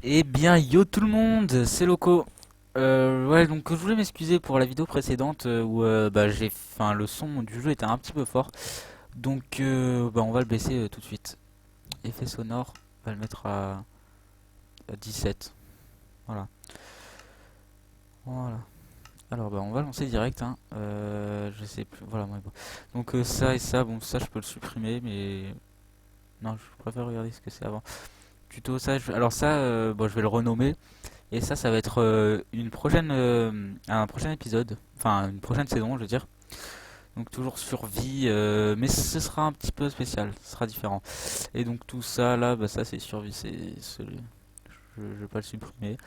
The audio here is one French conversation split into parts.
Eh bien, yo tout le monde, c'est Loco. Ouais, donc je voulais m'excuser pour la vidéo précédente où enfin, le son du jeu était un petit peu fort. Donc, on va le baisser tout de suite. Effet sonore, on va le mettre à 17. Voilà. Voilà. Alors, on va lancer direct. Hein. Je sais plus. Voilà. Bon. Donc, ça et ça, bon, ça je peux le supprimer, mais non, je préfère regarder ce que c'est avant. Tuto, ça, alors ça, je vais le renommer. Et ça va être un prochain épisode, enfin une prochaine saison, je veux dire. Donc toujours survie, mais ce sera un petit peu spécial, ce sera différent. Et donc tout ça là, ça c'est survie, je vais pas le supprimer.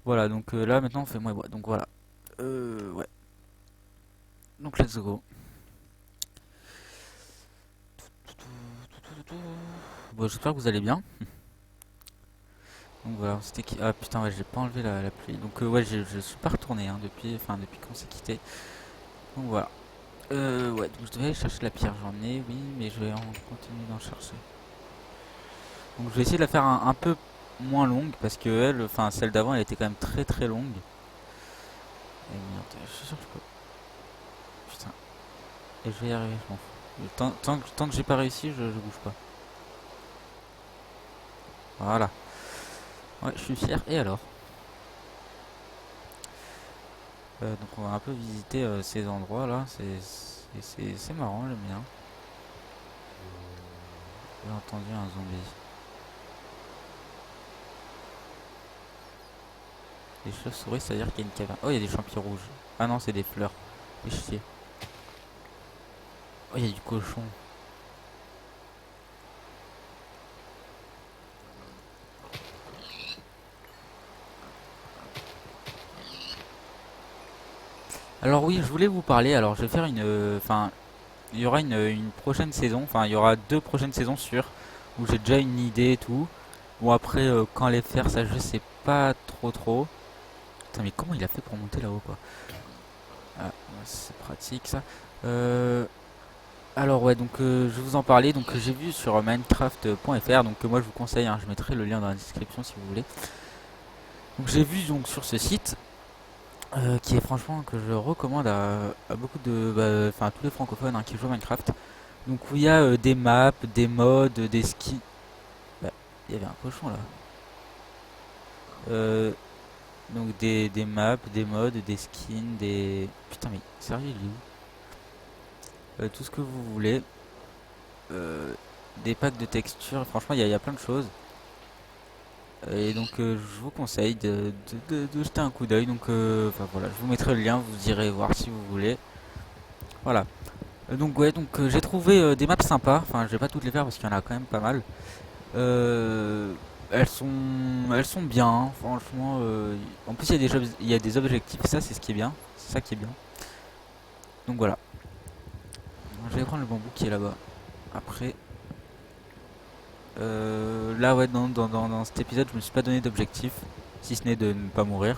Voilà, donc là maintenant on fait moi et moi. Donc voilà, ouais. Donc let's go. Bon, j'espère que vous allez bien. Donc voilà, c'était qui. Ah putain, ouais, j'ai pas enlevé la pluie. Donc ouais, je suis pas retourné hein, depuis qu'on s'est quitté. Donc voilà. Ouais, donc je devais aller chercher la pierre, j'en ai, oui, mais je vais en continuer d'en chercher. Donc je vais essayer de la faire un peu moins longue, parce que elle, enfin celle d'avant, elle était quand même très très longue. Et merde, je suis sûr que je peux. Putain, et je vais y arriver, je m'en fous. Tant que j'ai pas réussi, je bouge pas. Voilà. Ouais, je suis fier. Et alors? Donc on va un peu visiter ces endroits là, c'est marrant, j'aime bien. J'ai entendu un zombie. Des chauves-souris, ça veut dire qu'il y a une caverne. Oh, il y a des champignons rouges. Ah non, c'est des fleurs. C'est chier. Oh, il y a du cochon. Alors oui, je voulais vous parler. Alors je vais faire enfin, il y aura une prochaine saison. Enfin, il y aura deux prochaines saisons sûres où j'ai déjà une idée et tout. Bon après, quand les faire, ça je sais pas trop. Putain, mais comment il a fait pour monter là-haut quoi? Ah, ouais, c'est pratique ça. Euh, alors ouais, donc je vais vous en parler. Donc j'ai vu sur Minecraft.fr. Donc moi je vous conseille. Hein, je mettrai le lien dans la description si vous voulez. Donc j'ai vu donc sur ce site. Qui est franchement que je recommande à beaucoup enfin à tous les francophones hein, qui jouent à Minecraft. Donc où il y a des maps, des mods, des skins. Bah, il y avait un cochon là. Euh, donc des maps, des mods, des skins, des. Putain mais sérieux il est où? Tout ce que vous voulez. Euh, des packs de textures. Franchement il y a plein de choses. Et donc je vous conseille de jeter un coup d'œil. Donc enfin voilà, je vous mettrai le lien, vous irez voir si vous voulez. Voilà. Donc ouais, donc j'ai trouvé des maps sympas. Enfin, je vais pas toutes les faire parce qu'il y en a quand même pas mal. Euh, elles sont bien, hein, franchement. En plus, il y a des objectifs. Ça, c'est ce qui est bien. C'est ça qui est bien. Donc voilà. Je vais prendre le bambou qui est là-bas. Après, là ouais, dans cet épisode, je me suis pas donné d'objectif, si ce n'est de ne pas mourir.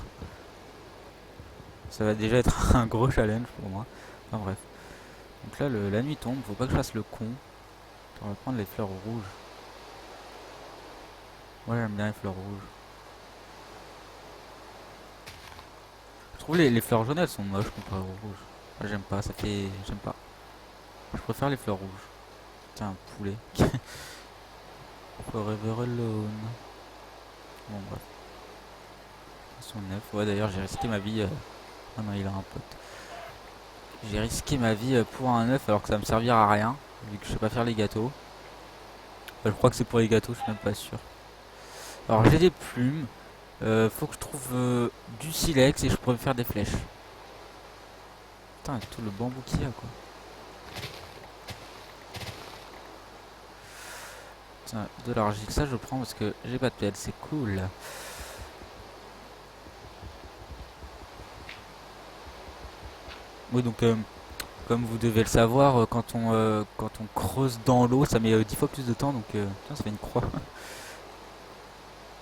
Ça va déjà être un gros challenge pour moi. Enfin bref. Donc là, la nuit tombe. Faut pas que je fasse le con. On va prendre les fleurs rouges. Ouais, j'aime bien les fleurs rouges. Je trouve les fleurs jaunes elles sont moches comparées aux rouges. Moi, j'aime pas, ça fait. J'aime pas. Je préfère les fleurs rouges. Tiens, un poulet. Forever alone. Bon, bref. Ils sont neufs. Ouais, d'ailleurs, j'ai risqué ma vie. Ah non, il a un pote. J'ai risqué ma vie pour un œuf alors que ça me servira à rien. Vu que je sais pas faire les gâteaux. Enfin, je crois que c'est pour les gâteaux, je suis même pas sûr. Alors, j'ai des plumes. Faut que je trouve du silex et je pourrais faire des flèches. Putain, avec tout le bambou qu'il y a quoi. Tiens, de l'argile, ça je prends parce que j'ai pas de pelle, c'est cool. Oui, donc comme vous devez le savoir, quand on creuse dans l'eau, ça met 10 fois plus de temps, donc putain, ça fait une croix.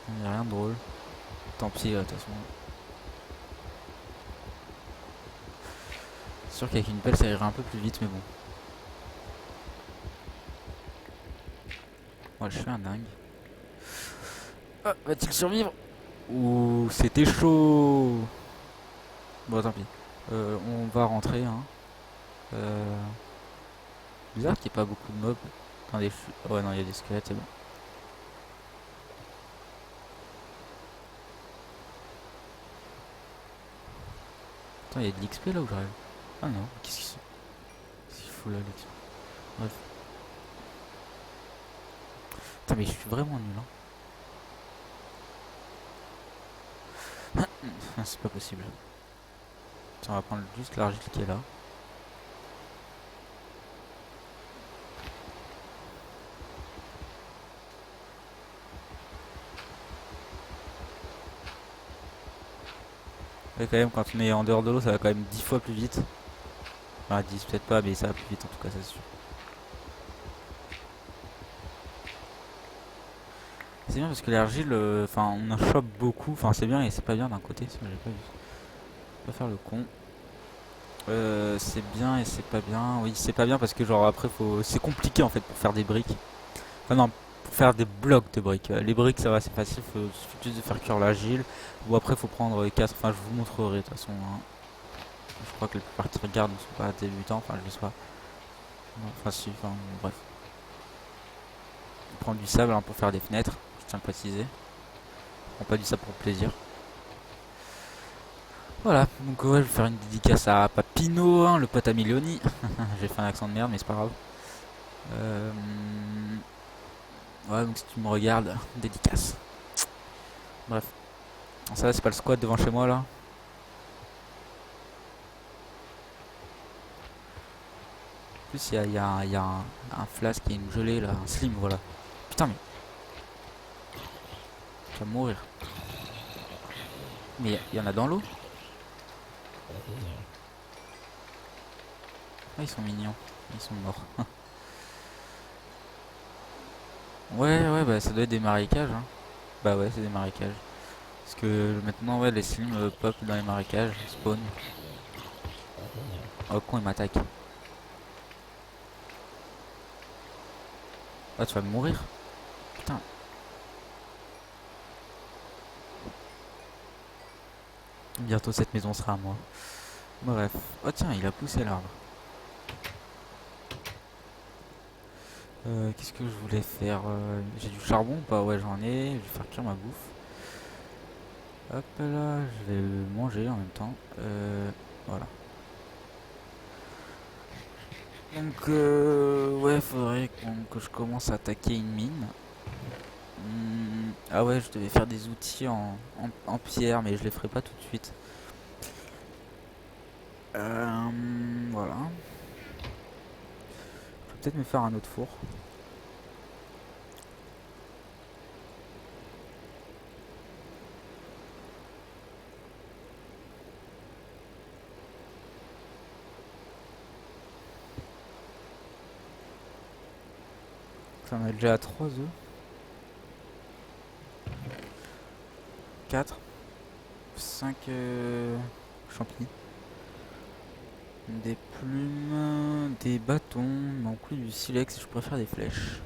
Il n'y a rien de drôle. Tant pis, de toute façon. C'est sûr qu'avec une pelle, ça irait un peu plus vite, mais bon. Ouais, je suis un dingue. Ah, va-t-il survivre? Ouh, c'était chaud. Bon, tant pis. On va rentrer, hein. Euh, Bizarre qu'il n'y ait pas beaucoup de mobs dans les chutes. Ouais, non, il y a des squelettes, c'est bon. Attends, il y a de l'XP là où j'arrive. Ah non, qu'est-ce qu'il faut là, l'XP? Bref. Putain, mais je suis vraiment nul, hein. C'est pas possible. Tiens, on va prendre juste l'argile qui est là. Et quand même, quand on est en dehors de l'eau, ça va quand même 10 fois plus vite. Enfin, 10 peut-être pas, mais ça va plus vite en tout cas, ça c'est sûr. C'est bien parce que l'argile, enfin, on en chope beaucoup. Enfin, c'est bien et c'est pas bien d'un côté. Ça, j'ai pas vu. Pas faire le con. C'est bien et c'est pas bien. Oui, c'est pas bien parce que genre après, c'est compliqué en fait pour faire des briques. Enfin non, pour faire des blocs de briques. Les briques, ça va, c'est facile. Il suffit juste de faire cuire l'argile. Ou après, faut prendre 4. Enfin, je vous montrerai de toute façon, hein. Je crois que la plupart qui regardent ne sont pas débutants. Enfin, je sais pas. Non, enfin, si. Enfin, bref. On prend du sable, hein, pour faire des fenêtres. Je tiens à le préciser. On prend pas du sable pour le plaisir. Voilà, donc ouais, je vais faire une dédicace à Papino, hein, le pote à Milioni. J'ai fait un accent de merde, mais c'est pas grave. Euh, Ouais, donc si tu me regardes, dédicace. Bref. Ça, c'est pas le squat devant chez moi là. En plus, il y a un flasque et une gelée là, un slim, voilà. Putain, mais tu vas mourir. Mais il y en a dans l'eau? Ah, ils sont mignons. Ils sont morts. Ouais, ouais, bah ça doit être des marécages, hein. Bah ouais, c'est des marécages. Parce que maintenant, ouais, les slims pop dans les marécages, spawn. Oh, con, il m'attaque. Ah, tu vas mourir. Putain. Bientôt, cette maison sera à moi. Bref. Oh, tiens, il a poussé l'arbre. Qu'est-ce que je voulais faire? J'ai du charbon ou pas? Ouais, j'en ai. Je vais faire cuire ma bouffe. Hop là, je vais manger en même temps. Voilà. Donc, ouais, faudrait que je commence à attaquer une mine. Ah ouais, je devais faire des outils en pierre, mais je les ferai pas tout de suite. Voilà. Je vais peut-être me faire un autre four. Ça en est déjà à 3 œufs. 4, 5 champignons. Des plumes, des bâtons, non plus du silex, je préfère des flèches.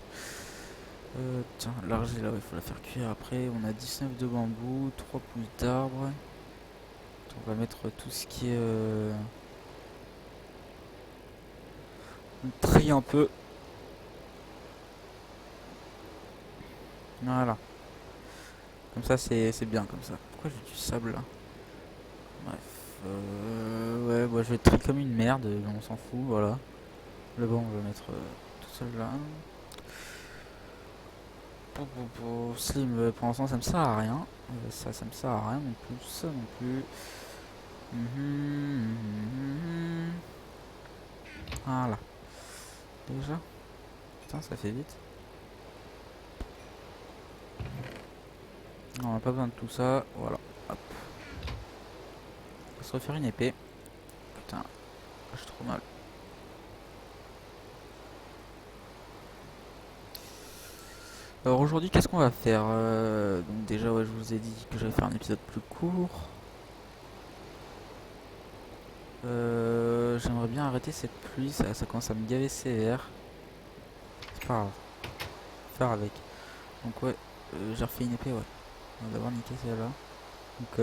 Tiens, l'argile là, il faut la faire cuire après. On a 19 de bambou, 3 pousses d'arbres. On va mettre tout ce qui est. On trie un peu. Voilà. Comme ça, c'est bien comme ça. Pourquoi j'ai du sable là? Bref. Ouais, bah, je vais trier comme une merde, mais on s'en fout, voilà. Là bas, on va mettre tout seul là. Slim, pour l'instant, ça me sert à rien. Ça me sert à rien non plus. Ça non plus. Mhm. Voilà. Déjà. Putain, ça fait vite. On n'a pas besoin de tout ça. Voilà. Hop. On va se refaire une épée. Putain, j'ai trop mal. Alors aujourd'hui, qu'est-ce qu'on va faire? Donc déjà, ouais, je vous ai dit que j'allais faire un épisode plus court. J'aimerais bien arrêter cette pluie, ça commence à me gaver sévère. C'est pas grave, faire avec. Donc ouais, j'ai refait une épée, ouais. On va d'abord niquer celle-là. Donc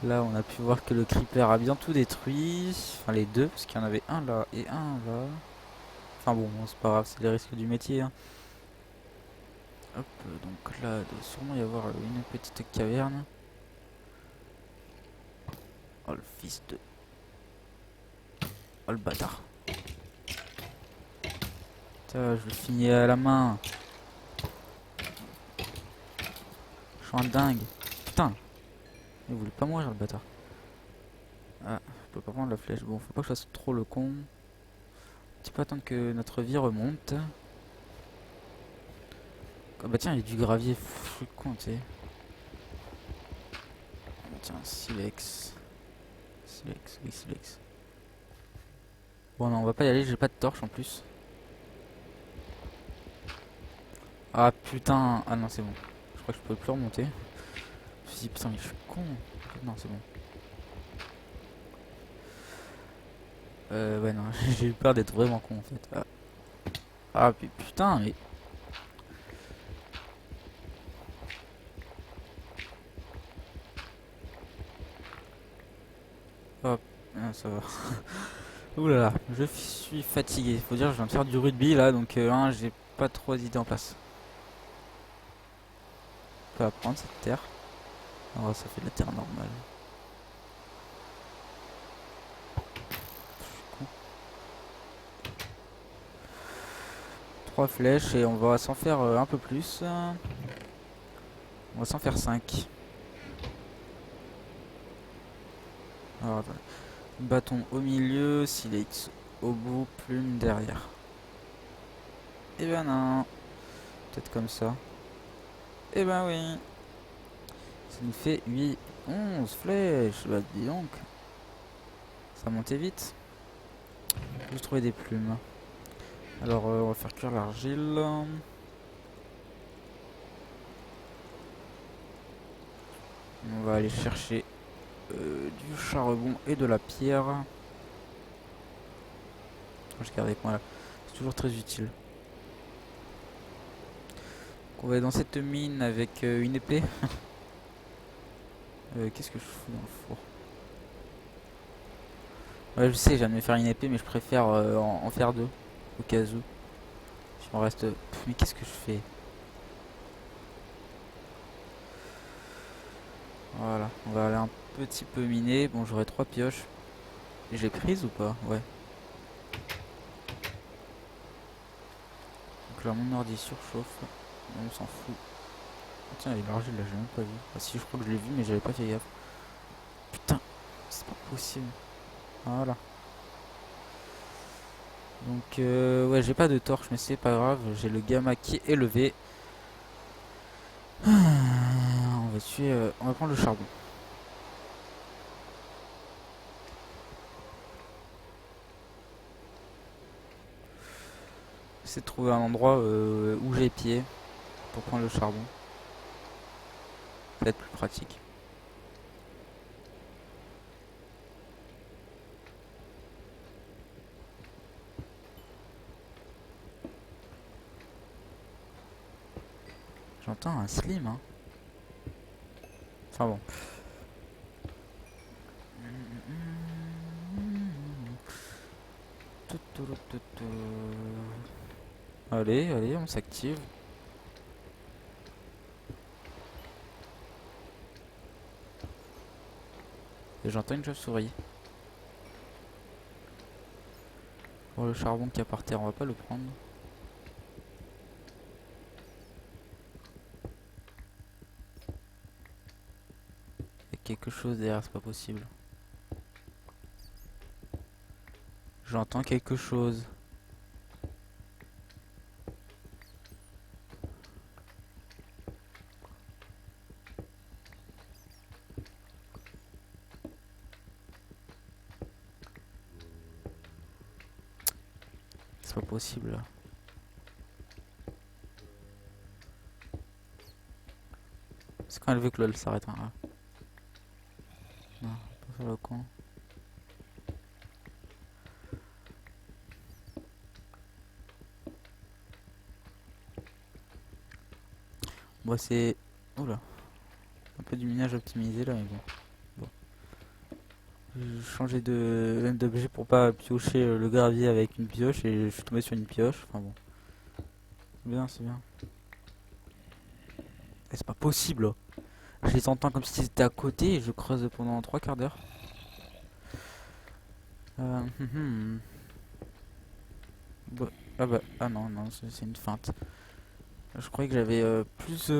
là, on a pu voir que le creeper a bien tout détruit. Enfin, les deux, parce qu'il y en avait un là et un là. Enfin bon, c'est pas grave, c'est les risques du métier, hein. Hop, donc là, il doit sûrement y avoir une petite caverne. Oh le fils de... Oh le bâtard. Putain, je le finis à la main. Je suis un dingue. Putain, il voulait pas mourir le bâtard. Ah, je peux pas prendre la flèche. Bon, faut pas que je fasse trop le con. Un petit peu attendre que notre vie remonte. Ah bah tiens, il y a du gravier. Je suis con, tu sais. Tiens, silex. Silex, oui, silex. Bon, non, on va pas y aller, j'ai pas de torche en plus. Ah putain, ah non, c'est bon. Je crois que je peux plus remonter. Je me suis dit, putain, mais je suis con. Non, c'est bon. Ouais, non, j'ai eu peur d'être vraiment con en fait. Ah, ah putain, mais. Hop, ah, ça va. Ouh là là, je suis fatigué. Faut dire, je viens de faire du rugby là, donc hein, j'ai pas trop d'idées en place. On peut apprendre cette terre. Oh, ça fait de la terre normale. Con. 3 flèches et on va s'en faire un peu plus. On va s'en faire 5. Alors, attendez. Bâton au milieu, silex au bout, plume derrière. Eh ben non. Peut-être comme ça. Eh ben oui. Ça nous fait 8, 11 flèches. Bah dis donc. Ça montait vite. J'ai trouvé des plumes. Alors on va faire cuire l'argile. On va aller chercher du charbon et de la pierre. Je garde avec moi là. C'est toujours très utile. Donc, on va aller dans cette mine avec une épée. Qu'est-ce que je fous dans le four? Ouais, je sais, j'aime me faire une épée, mais je préfère en faire deux. Au cas où. Si on reste. Mais qu'est-ce que je fais? Voilà, on va aller un petit peu miner. Bon, j'aurai 3 pioches. J'ai prise ou pas? Ouais. Donc là, mon ordi surchauffe. On s'en fout. Ah, tiens, il y a l'argile là, j'ai même pas vu. Ah si, je crois que je l'ai vu, mais j'avais pas fait gaffe. Putain, c'est pas possible. Voilà. Donc, ouais, j'ai pas de torche, mais c'est pas grave. J'ai le gamma qui est élevé. On va tuer. On va prendre le charbon. J'essaie de trouver un endroit où j'ai pied pour prendre le charbon. Ça va être plus pratique. J'entends un slim, hein. Enfin bon. Allez, allez, on s'active. Et j'entends une chauve-souris. Pour le charbon qu'il y a par terre, on va pas le prendre. Il y a quelque chose derrière, c'est pas possible. J'entends quelque chose. C'est pas possible là. C'est quand elle veut que LOL s'arrête, hein. Non, pas faire le con. Bon, c'est. Oula. Un peu du minage optimisé là, mais bon. Bon. J'ai changé d'objet pour pas piocher le gravier avec une pioche et je suis tombé sur une pioche. Enfin bon. C'est bien, c'est bien. Et c'est pas possible. Je les entends comme si c'était à côté et je creuse pendant 3 quarts d'heure. Hum, hum. Bah, ah bah, ah non, non, c'est une feinte. Je croyais que j'avais plus...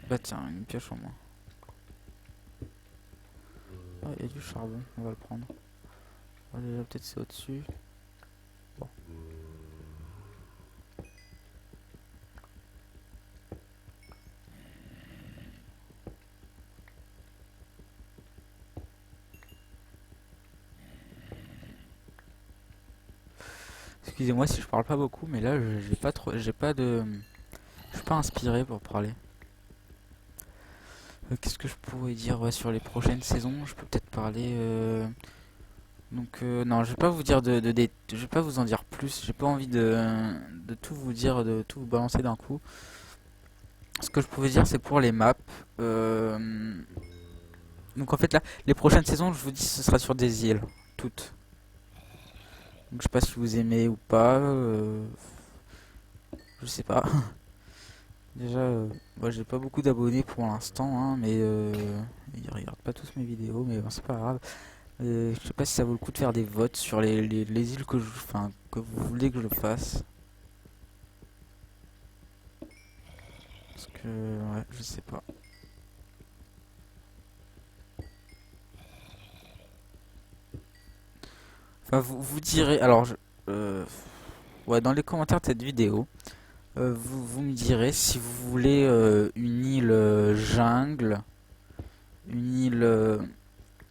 Bah tiens, une pioche en moins. Ah, il y a du charbon, on va le prendre. On va déjà peut-être c'est au-dessus. Bon. Excusez-moi si je parle pas beaucoup, mais là j'ai pas trop, j'ai pas de, je suis pas inspiré pour parler. Qu'est-ce que je pourrais dire ouais, sur les prochaines saisons? Je peux peut-être parler. Non, je vais pas vous dire je vais pas vous en dire plus. J'ai pas envie de tout vous dire, de tout vous balancer d'un coup. Ce que je pouvais dire, c'est pour les maps. Euh, Donc en fait là, les prochaines saisons, je vous dis, ce sera sur des îles, toutes. Donc je sais pas si vous aimez ou pas. Je sais pas. Déjà, moi j'ai pas beaucoup d'abonnés pour l'instant, hein, mais ils regardent pas tous mes vidéos, mais bon, c'est pas grave. Je sais pas si ça vaut le coup de faire des votes sur les îles enfin, que vous voulez que je fasse. Parce que, ouais, je sais pas. Enfin, vous direz, alors, ouais, dans les commentaires de cette vidéo, vous me direz si vous voulez une île jungle, une île, euh,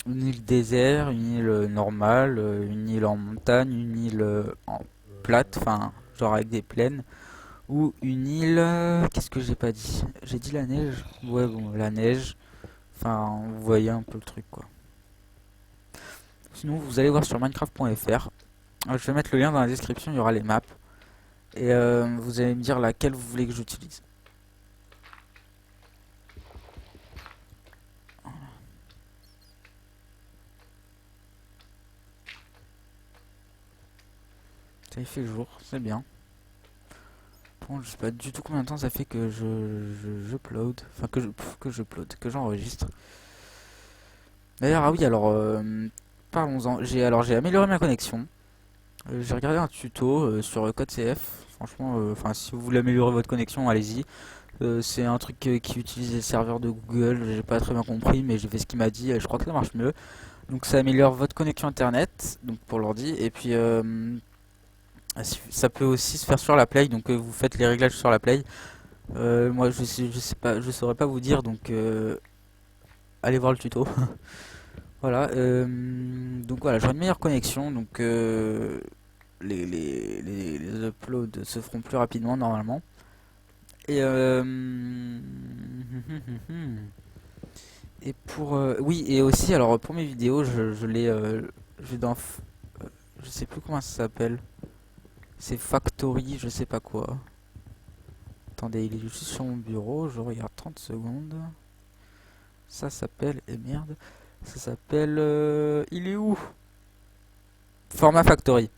une île désert, une île normale, une île en montagne, une île en plate, enfin, genre avec des plaines, ou une île. Qu'est-ce que j'ai pas dit? J'ai dit la neige? Ouais, bon, la neige. Enfin, vous voyez un peu le truc, quoi. Sinon, vous allez voir sur minecraft.fr. Je vais mettre le lien dans la description, il y aura les maps. Et vous allez me dire laquelle vous voulez que j'utilise. Ça y fait jour, c'est bien. Bon, je sais pas du tout combien de temps ça fait que je upload. Enfin, que je upload, que j'enregistre. D'ailleurs, ah oui, alors, parlons-en. J'ai amélioré ma connexion. J'ai regardé un tuto sur code CF. Franchement, enfin, si vous voulez améliorer votre connexion, allez-y. C'est un truc qui utilise les serveurs de Google. J'ai pas très bien compris, mais j'ai fait ce qu'il m'a dit et je crois que ça marche mieux. Donc, ça améliore votre connexion internet, donc pour l'ordi. Et puis, ça peut aussi se faire sur la Play. Donc, vous faites les réglages sur la Play. Moi, je sais pas, je saurais pas vous dire. Donc, allez voir le tuto. Voilà. Donc voilà, j'aurai une meilleure connexion. Donc, les uploads se feront plus rapidement normalement. Et et pour oui et aussi alors pour mes vidéos je l'ai je dans je sais plus comment ça s'appelle. C'est Factory, je sais pas quoi. Attendez, il est juste sur mon bureau, je regarde 30 secondes. Ça s'appelle et merde, ça s'appelle il est où? Format Factory.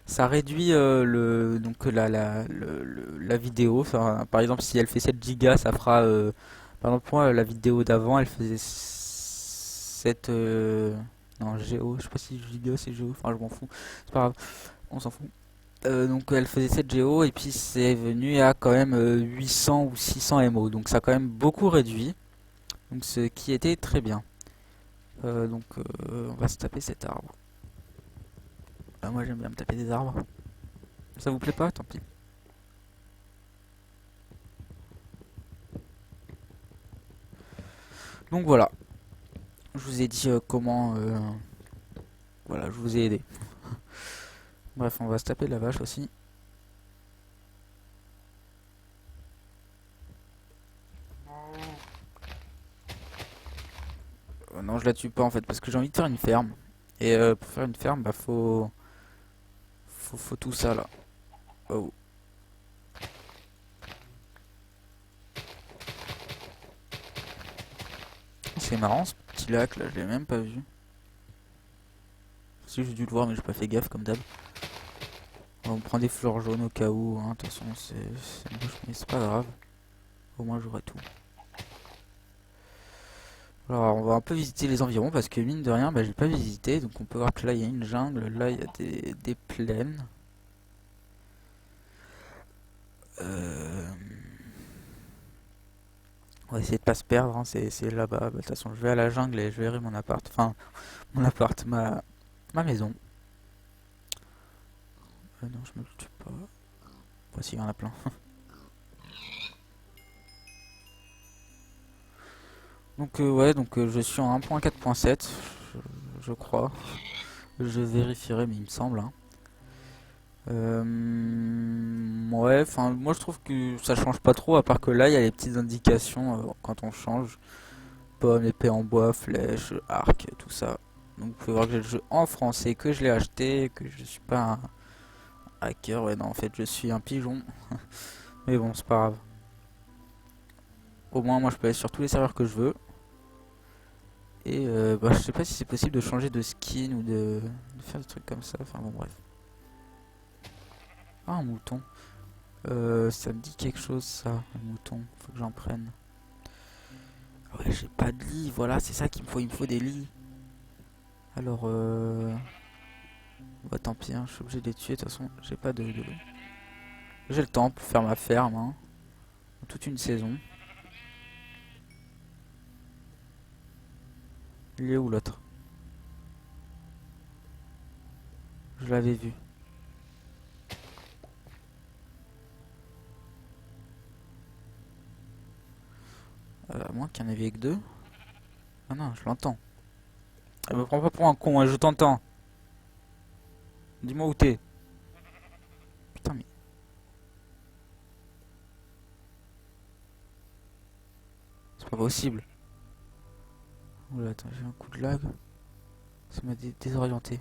Ça réduit donc la vidéo. Enfin, par exemple, si elle fait 7 gigas, ça fera. Par exemple, moi, la vidéo d'avant, elle faisait 7. Non, Géo. Je sais pas si gigas c'est Géo. Enfin, je m'en fous. C'est pas grave. On s'en fout. Donc, elle faisait 7 Géo. Et puis, c'est venu à quand même 800 ou 600 MO. Donc, ça a quand même beaucoup réduit. Donc, ce qui était très bien. On va se taper cet arbre. Ah, moi, j'aime bien me taper des arbres. Ça vous plaît pas? Tant pis. Donc voilà, je vous ai dit comment... voilà, je vous ai aidé. Bref, on va se taper la vache aussi. Non, je la tue pas en fait, parce que j'ai envie de faire une ferme. Et pour faire une ferme, bah faut tout ça là. Oh. c'est marrant ce petit lac là, je l'ai même pas vu. Si j'ai dû le voir mais j'ai pas fait gaffe comme d'hab. On prend des fleurs jaunes au cas où, hein. De toute façon c'est moche mais c'est pas grave. Au moins j'aurai tout. Alors on va un peu visiter les environs parce que mine de rien bah, j'ai pas visité. Donc on peut voir que là il y a une jungle, là il y a des plaines. On va essayer de pas se perdre, hein, c'est là-bas. Bah, de toute façon je vais à la jungle et je verrai mon appart. Enfin mon appart, ma maison. Non je me le tue pas. Voici il y en a plein. Donc ouais donc je suis en 1.4.7 je crois. Je vérifierai mais il me semble, hein. Ouais, enfin, moi je trouve que ça change pas trop, à part que là il y a les petites indications quand on change. Pomme, épée en bois, flèche, arc, tout ça. Donc vous pouvez voir que j'ai le jeu en français, que je l'ai acheté, que je suis pas un hacker. Ouais, non, en fait, je suis un pigeon. Mais bon, c'est pas grave. Au moins, moi je peux aller sur tous les serveurs que je veux. Et bah, je sais pas si c'est possible de changer de skin ou de faire des trucs comme ça. Enfin bon, bref. Ah, un mouton. Ça me dit quelque chose, ça, un mouton. Faut que j'en prenne. Ouais, j'ai pas de lit, voilà, c'est ça qu'il me faut. Il me faut des lits. Alors, bah tant pis, hein, je suis obligé de les tuer. De toute façon, j'ai pas de. J'ai le temps pour faire ma ferme, hein, toute une saison. Il est où l'autre? Je l'avais vu. À moins qu'il y en avait que deux. Ah non, je l'entends. Elle me prend pas pour un con, hein, je t'entends. Dis-moi où t'es. Putain, mais. C'est pas possible. Oula, attends, j'ai un coup de lag. Ça m'a désorienté.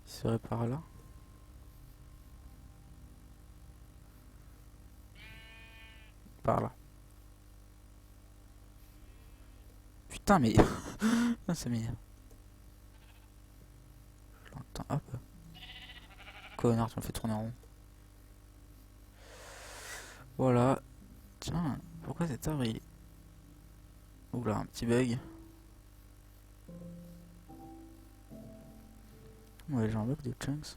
Il serait par là. Par là. Putain, mais. Ah, ça m'énerve. Je l'entends. Hop. Connard, tu me fais tourner en rond. Voilà. Tiens, pourquoi cet arbre il. Oula, un petit bug. Ouais, j'ai un bug de chunks.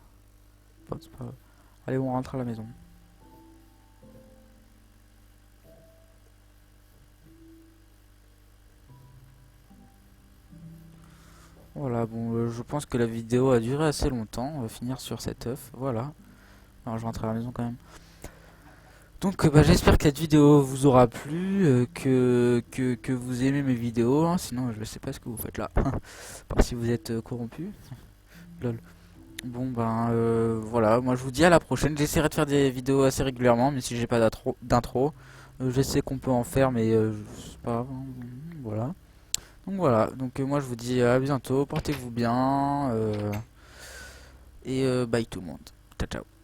Bon, c'est pas grave. Allez, on rentre à la maison. Voilà, bon, je pense que la vidéo a duré assez longtemps. On va finir sur cet œuf. Voilà. Alors, je rentre à la maison quand même. Donc, bah, j'espère que cette vidéo vous aura plu, que vous aimez mes vidéos, hein. Sinon, je sais pas ce que vous faites là. Part si vous êtes corrompu. Lol. Bon, ben, voilà. Moi, je vous dis à la prochaine. J'essaierai de faire des vidéos assez régulièrement, même si j'ai pas d'intro. Je sais qu'on peut en faire, mais c'est pas grave, hein. Voilà. Donc voilà, donc moi je vous dis à bientôt, portez-vous bien, et bye tout le monde. Ciao ciao.